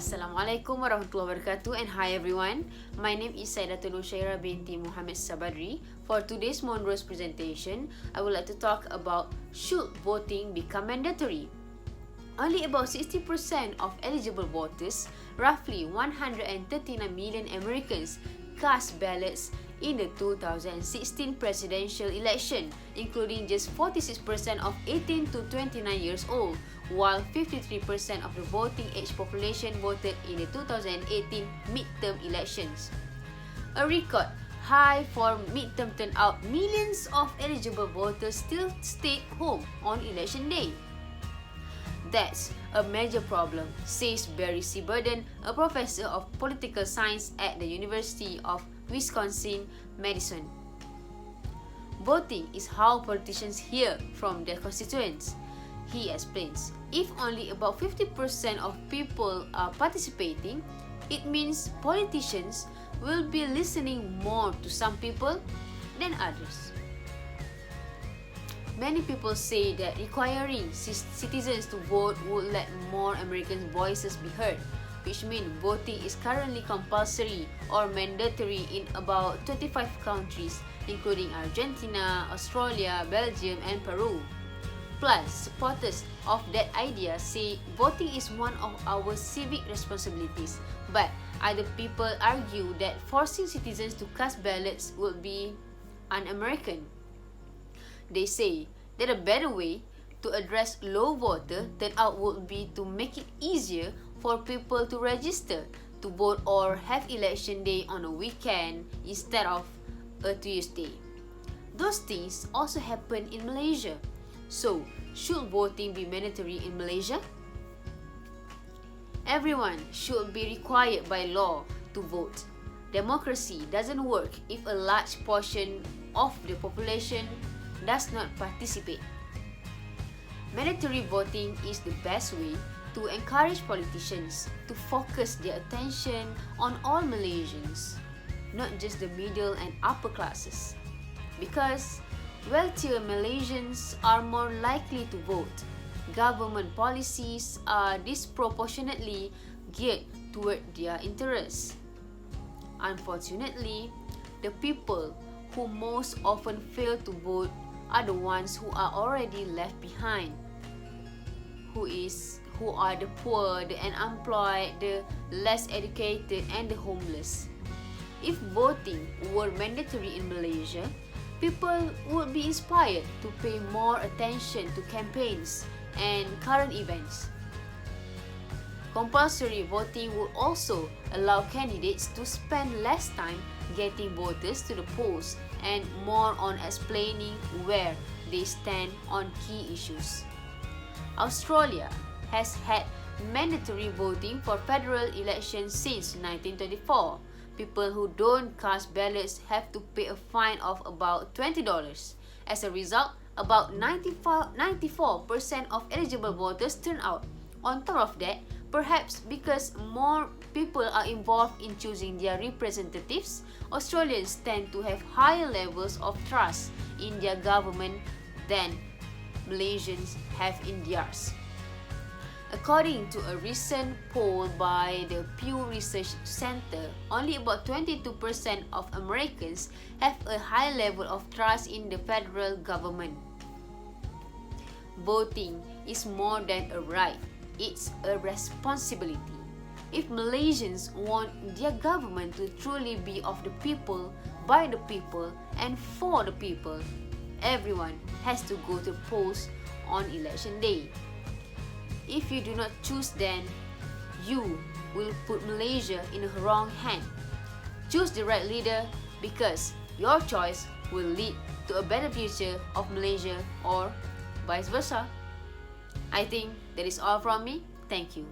Assalamualaikum warahmatullahi wabarakatuh, and hi everyone. My name is Saidatul Nushaira binti Muhammad Sabadri. For today's Monroe's presentation, I would like to talk about should voting become mandatory. Only about 60% of eligible voters, roughly 139 million Americans, cast ballots in the 2016 presidential election, including just 46% of 18 to 29 years old, while 53% of the voting age population voted in the 2018 midterm elections. A record high for midterm turnout, millions of eligible voters still stayed home on election day. That's a major problem, says Barry C. Burden, a professor of political science at the University of Wisconsin-Madison. Voting is how politicians hear from their constituents. He explains, if only about 50% of people are participating, it means politicians will be listening more to some people than others. Many people say that requiring citizens to vote would let more Americans' voices be heard, which means voting is currently compulsory or mandatory in about 25 countries, including Argentina, Australia, Belgium, and Peru. Plus, supporters of that idea say voting is one of our civic responsibilities, but other people argue that forcing citizens to cast ballots would be un-American. They say that a better way to address low voter turnout would be to make it easier for people to register to vote or have election day on a weekend instead of a Tuesday. Those things also happen in Malaysia. So, should voting be mandatory in Malaysia? Everyone should be required by law to vote. Democracy doesn't work if a large portion of the population does not participate. Mandatory voting is the best way to encourage politicians to focus their attention on all Malaysians, not just the middle and upper classes. Because wealthier Malaysians are more likely to vote, government policies are disproportionately geared toward their interests. Unfortunately, the people who most often fail to vote are the ones who are already left behind, who are the poor, the unemployed, the less educated, and the homeless. If voting were mandatory in Malaysia, people would be inspired to pay more attention to campaigns and current events. Compulsory voting would also allow candidates to spend less time getting voters to the polls and more on explaining where they stand on key issues. Australia has had mandatory voting for federal elections since 1924. People who don't cast ballots have to pay a fine of about $20. As a result, about 94% of eligible voters turn out. On top of that, perhaps because more people are involved in choosing their representatives, Australians tend to have higher levels of trust in their government than Malaysians have in theirs. According to a recent poll by the Pew Research Center, only about 22% of Americans have a high level of trust in the federal government. Voting is more than a right, it's a responsibility. If Malaysians want their government to truly be of the people, by the people, and for the people, everyone has to go to polls on election day. If you do not choose, then you will put Malaysia in the wrong hand. Choose the right leader because your choice will lead to a better future of Malaysia or vice versa. I think that is all from me. Thank you.